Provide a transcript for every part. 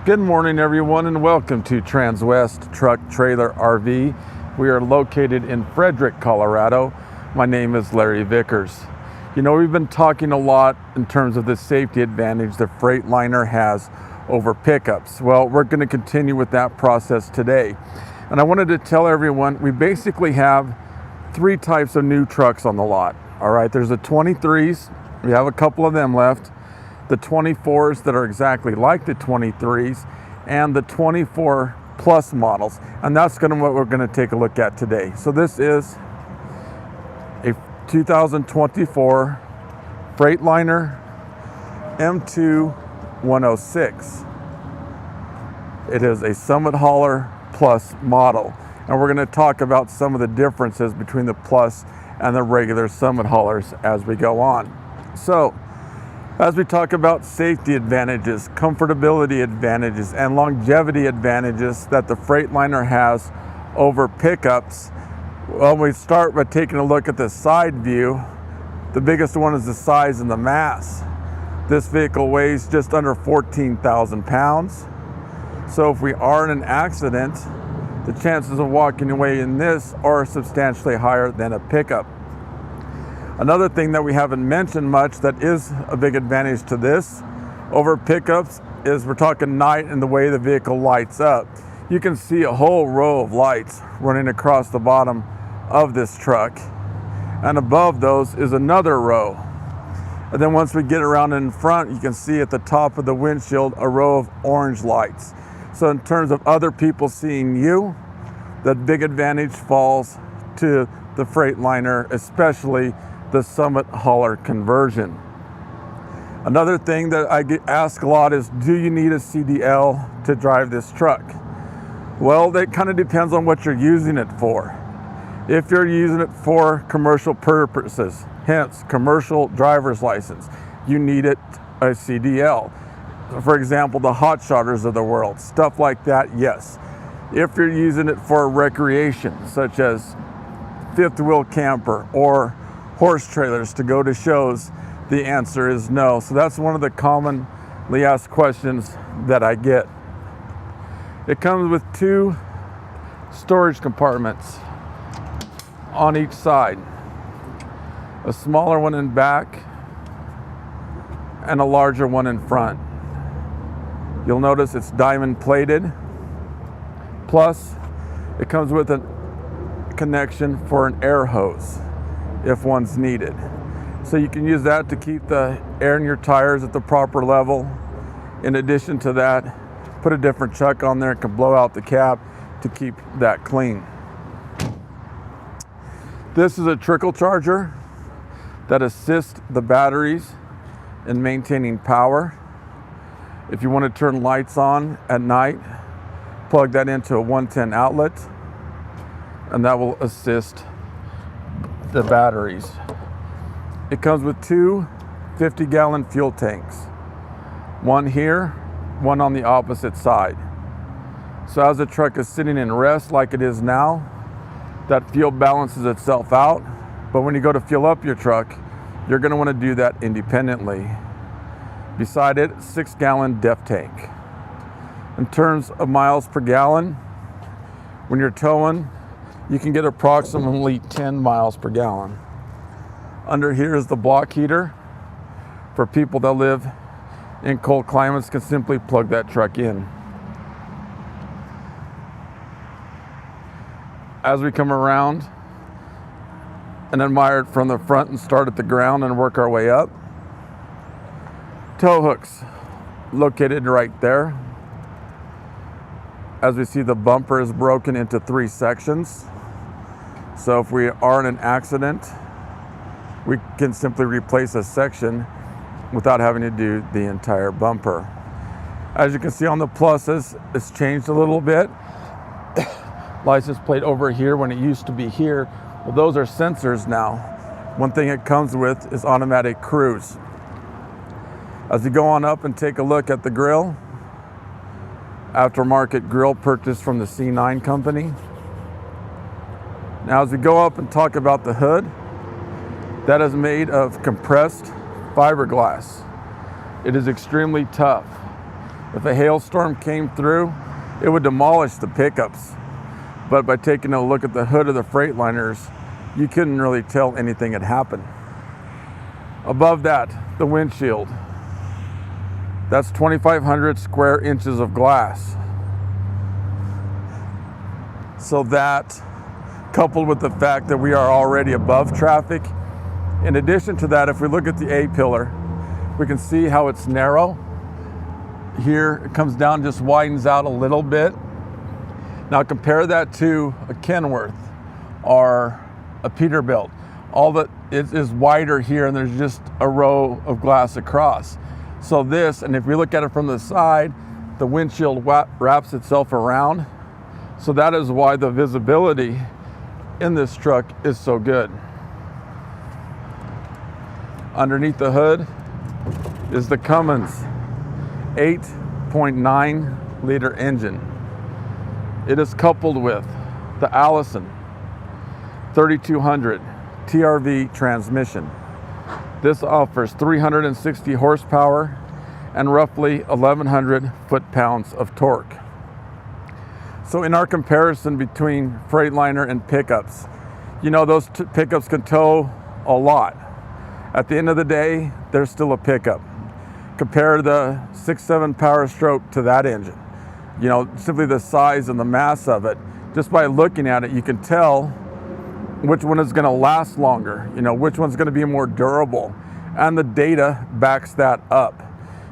Good morning, everyone, and welcome to Transwest Truck Trailer RV. We are located in Fredrick, Colorado. My name is Larry Vickers. You know, we've been talking a lot in terms of the safety advantage the Freightliner has over pickups. Well, we're going to continue with that process today. And I wanted to tell everyone we basically have three types of new trucks on the lot. All right, there's the 23s. We have a couple of them left. The 24s that are exactly like the 23s, and the 24 plus models. And that's what we're going to take a look at today. So this is a 2024 Freightliner M2 106. It is a Summit Hauler Plus model. And we're going to talk about some of the differences between the Plus and the regular Summit Haulers as we go on. So, as we talk about safety advantages, comfortability advantages, and longevity advantages that the Freightliner has over pickups, well, we start by taking a look at the side view. The biggest one is the size and the mass. This vehicle weighs just under 14,000 pounds. So if we are in an accident, the chances of walking away in this are substantially higher than a pickup. Another thing that we haven't mentioned much that is a big advantage to this over pickups is we're talking night and the way the vehicle lights up. You can see a whole row of lights running across the bottom of this truck. And above those is another row. And then once we get around in front, you can see at the top of the windshield a row of orange lights. So in terms of other people seeing you, that big advantage falls to the Freightliner, especially the Summit Hauler conversion. Another thing that I get asked a lot is, do you need a CDL to drive this truck? Well, that kind of depends on what you're using it for. If you're using it for commercial purposes, hence commercial driver's license, you need a CDL. For example, the hot shotters of the world, stuff like that, yes. If you're using it for recreation, such as fifth wheel camper or horse trailers to go to shows, the answer is no. So that's one of the commonly asked questions that I get. It comes with two storage compartments on each side. A smaller one in back and a larger one in front. You'll notice it's Dimond Plated. Plus, it comes with a connection for an air hose if one's needed. So you can use that to keep the air in your tires at the proper level. In addition to that, put a different chuck on there, it can blow out the cap to keep that clean. This is a trickle charger that assists the batteries in maintaining power. If you want to turn lights on at night, plug that into a 110 outlet, and that will assist the batteries. It comes with two 50-gallon fuel tanks. One here, one on the opposite side. So as the truck is sitting in rest like it is now, that fuel balances itself out. But when you go to fuel up your truck, you're going to want to do that independently. Beside it, 6-gallon depth tank. In terms of miles per gallon, when you're towing, you can get approximately 10 miles per gallon. Under here is the block heater. For people that live in cold climates, can simply plug that truck in. As we come around and admire it from the front and start at the ground and work our way up, tow hooks located right there. As we see, the bumper is broken into 3 sections. So if we are in an accident, we can simply replace a section without having to do the entire bumper. As you can see on the pluses, it's changed a little bit. License plate over here when it used to be here. Well, those are sensors now. One thing it comes with is automatic cruise. As you go on up and take a look at the grill, aftermarket grill purchased from the C9 company. Now as we go up and talk about the hood, that is made of compressed fiberglass. It is extremely tough. If a hailstorm came through, it would demolish the pickups. But by taking a look at the hood of the Freightliners, you couldn't really tell anything had happened. Above that, the windshield. That's 2,500 square inches of glass. So that, coupled with the fact that we are already above traffic, in addition to that, if we look at the A-pillar, we can see how it's narrow. Here, it comes down, just widens out a little bit. Now compare that to a Kenworth or a Peterbilt. All that is wider here, and there's just a row of glass across. So this, and if we look at it from the side, the windshield wraps itself around. So that is why the visibility in this truck is so good. Underneath the hood is the Cummins 8.9 liter engine. It is coupled with the Allison 3200 TRV transmission. This offers 360 horsepower and roughly 1,100 foot-pounds of torque. So in our comparison between Freightliner and pickups, you know, those pickups can tow a lot. At the end of the day, they're still a pickup. Compare the 6.7 Power Stroke to that engine. You know, simply the size and the mass of it. Just by looking at it, you can tell which one is going to last longer, you know, which one's going to be more durable. And the data backs that up.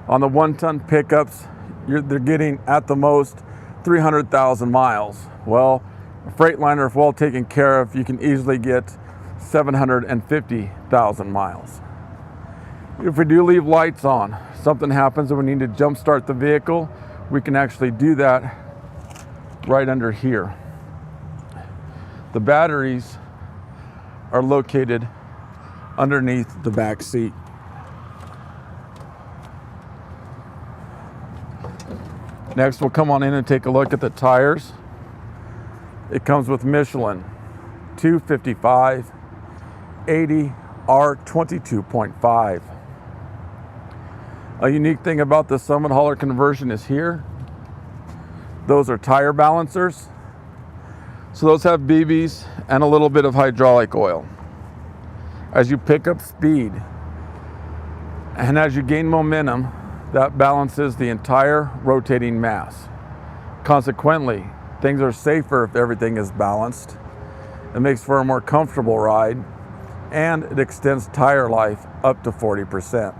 On the 1-ton pickups, they're getting at the most 300,000 miles. Well, a Freightliner, if well taken care of, you can easily get 750,000 miles. If we do leave lights on, something happens and we need to jump start the vehicle, we can actually do that right under here. The batteries are located underneath the back seat. Next, we'll come on in and take a look at the tires. It comes with Michelin 255 80 R22.5. A unique thing about the Summit Hauler conversion is here. Those are tire balancers. So those have BBs and a little bit of hydraulic oil. As you pick up speed and as you gain momentum, that balances the entire rotating mass. Consequently, things are safer if everything is balanced. It makes for a more comfortable ride, and it extends tire life up to 40%.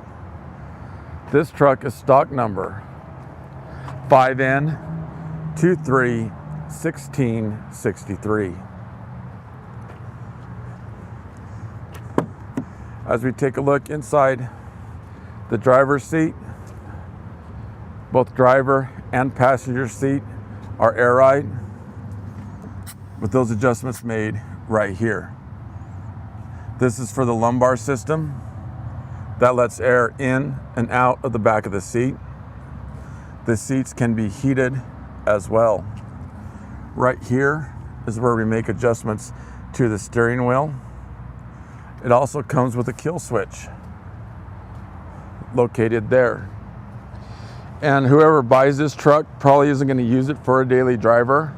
This truck is stock number 5N231663. As we take a look inside the driver's seat, both driver and passenger seat are air ride, with those adjustments made right here. This is for the lumbar system that lets air in and out of the back of the seat. The seats can be heated as well. Right here is where we make adjustments to the steering wheel. It also comes with a kill switch located there. And whoever buys this truck probably isn't going to use it for a daily driver.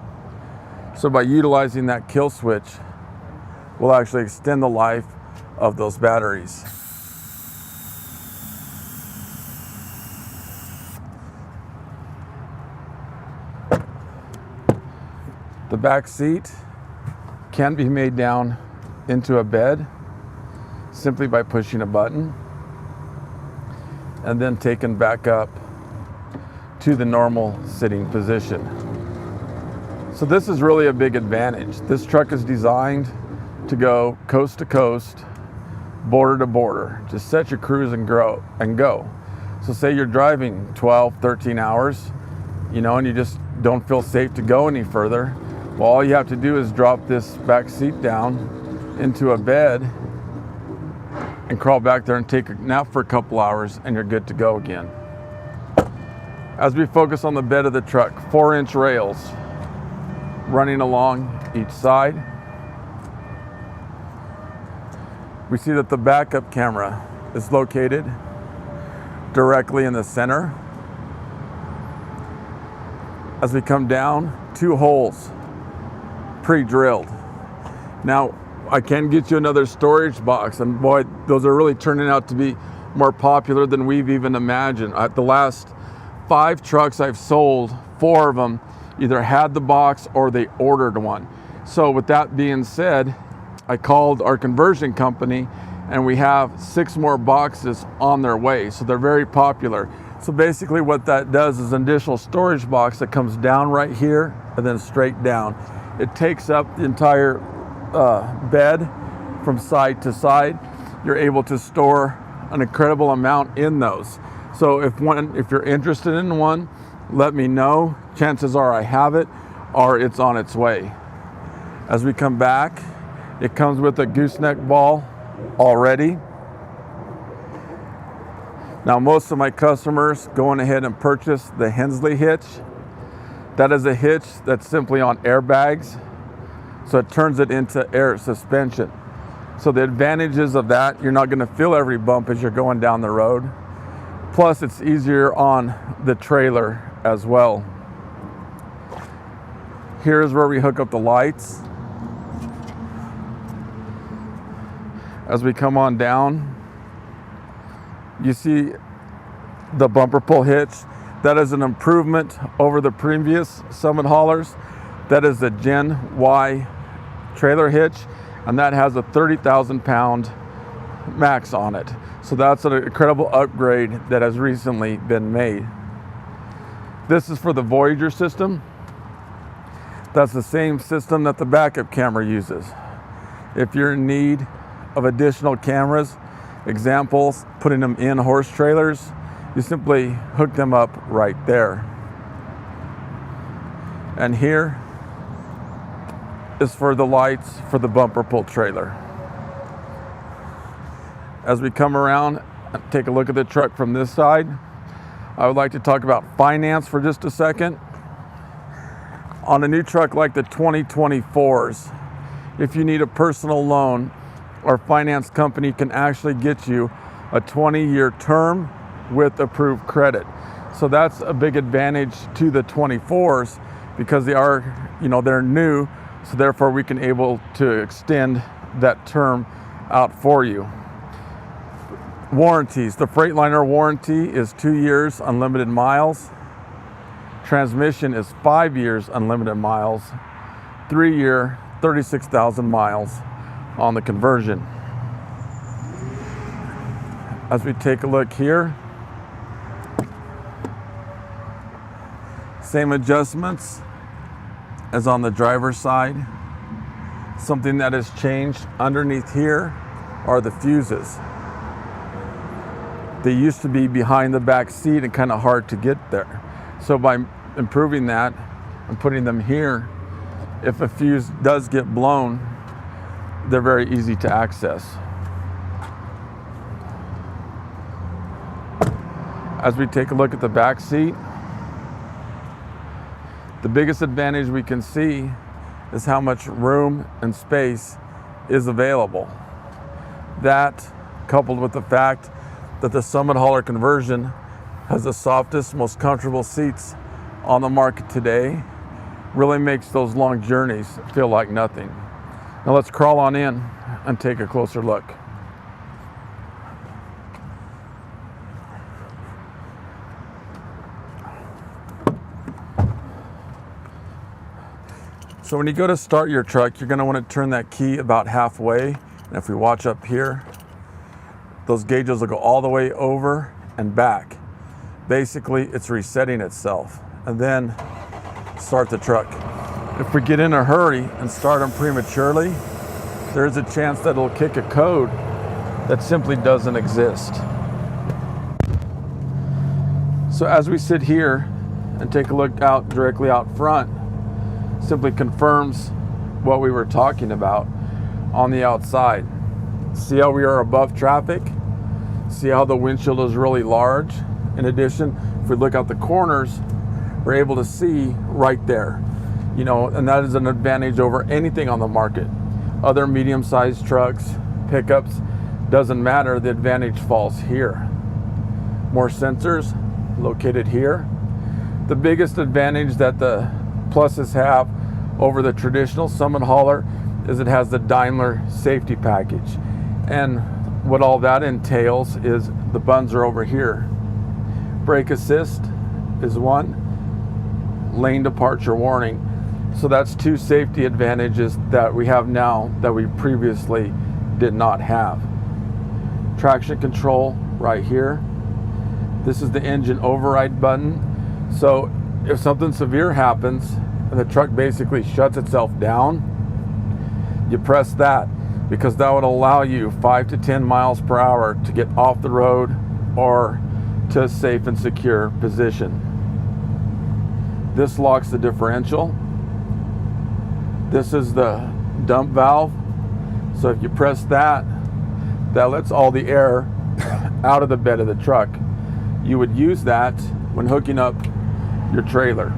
So by utilizing that kill switch, we'll actually extend the life of those batteries. The back seat can be made down into a bed simply by pushing a button and then taken back up to the normal sitting position. So this is really a big advantage. This truck is designed to go coast to coast, border to border. Just set your cruise and go. So say you're driving 12, 13 hours, you know, and you just don't feel safe to go any further. Well, all you have to do is drop this back seat down into a bed and crawl back there and take a nap for a couple hours, and you're good to go again. As we focus on the bed of the truck, 4-inch rails running along each side. We see that the backup camera is located directly in the center. As we come down, 2 holes, pre-drilled. Now, I can get you another storage box, and boy, those are really turning out to be more popular than we've even imagined. The last 5 trucks I've sold, 4 of them either had the box or they ordered one. So with that being said, I called our conversion company and we have 6 more boxes on their way. So they're very popular. So basically what that does is an additional storage box that comes down right here and then straight down. It takes up the entire bed from side to side. You're able to store an incredible amount in those. So if you're interested in one, let me know. Chances are I have it or it's on its way. As we come back, it comes with a gooseneck ball already. Now most of my customers go ahead and purchase the Hensley hitch. That is a hitch that's simply on airbags, so it turns it into air suspension. So the advantages of that, you're not going to feel every bump as you're going down the road. Plus it's easier on the trailer as well. Here's where we hook up the lights. As we come on down, you see the bumper pull hitch. That is an improvement over the previous Summit haulers. That is the Gen Y trailer hitch, and that has a 30,000 pound max on it. So that's an incredible upgrade that has recently been made. This is for the Voyager system. That's the same system that the backup camera uses. If you're in need of additional cameras, examples, putting them in horse trailers, you simply hook them up right there. And here is for the lights for the bumper pull trailer. As we come around and take a look at the truck from this side, I would like to talk about finance for just a second. On a new truck like the 2024s, if you need a personal loan, our finance company can actually get you a 20-year term with approved credit. So that's a big advantage to the 24s because they are, they're new. So therefore we can able to extend that term out for you. Warranties. The Freightliner warranty is 2 years, unlimited miles. Transmission is 5 years, unlimited miles. 3-year, 36,000 miles on the conversion. As we take a look here, same adjustments as on the driver's side. Something that has changed underneath here are the fuses. They used to be behind the back seat and kind of hard to get there. So by improving that and putting them here, if a fuse does get blown, they're very easy to access. As we take a look at the back seat, the biggest advantage we can see is how much room and space is available. That, coupled with the fact that the Summit hauler conversion has the softest, most comfortable seats on the market today, really makes those long journeys feel like nothing. Now let's crawl on in and take a closer look. So when you go to start your truck, you're going to want to turn that key about halfway. And if we watch up here, those gauges will go all the way over and back. Basically, it's resetting itself. And then start the truck. If we get in a hurry and start them prematurely, there's a chance that it'll kick a code that simply doesn't exist. So as we sit here and take a look out directly out front, simply confirms what we were talking about on the outside. See how we are above traffic? See how the windshield is really large? In addition, if we look out the corners, we're able to see right there. And that is an advantage over anything on the market. Other medium-sized trucks, pickups, doesn't matter, the advantage falls here. More sensors located here. The biggest advantage that the Pluses have over the traditional Summit hauler is it has the Daimler safety package. And what all that entails is the buttons are over here. Brake assist is one, lane departure warning. So that's two safety advantages that we have now that we previously did not have. Traction control right here. This is the engine override button. So if something severe happens and the truck basically shuts itself down, you press that, because that would allow you 5 to 10 miles per hour to get off the road or to a safe and secure position. This locks the differential. This is the dump valve. So if you press that, that lets all the air out of the bed of the truck. You would use that when hooking up your trailer.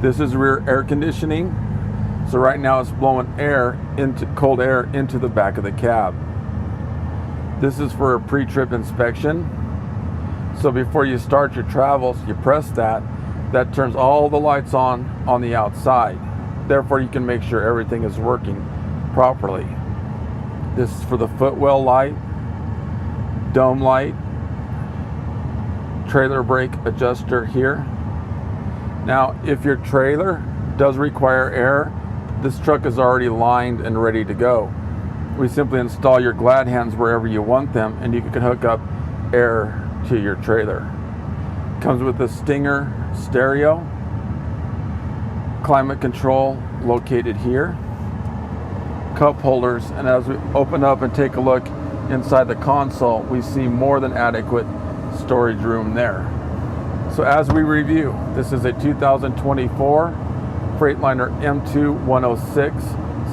This is rear air conditioning. So right now it's blowing cold air into the back of the cab. This is for a pre-trip inspection. So before you start your travels, you press that. That turns all the lights on the outside. Therefore, you can make sure everything is working properly. This is for the footwell light, dome light, trailer brake adjuster here. Now, if your trailer does require air, this truck is already lined and ready to go. We simply install your glad hands wherever you want them, and you can hook up air to your trailer. Comes with a Stinger stereo, climate control located here, cup holders, and as we open up and take a look inside the console, we see more than adequate storage room there. So as we review, this is a 2024 Freightliner M2 106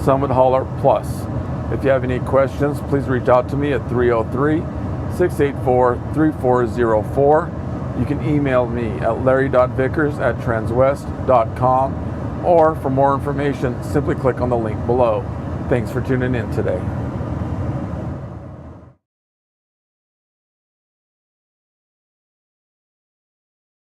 Summit Hauler Plus. If you have any questions, please reach out to me at 303-684-3404. You can email me at larry.vickers@transwest.com, or for more information, simply click on the link below. Thanks for tuning in today.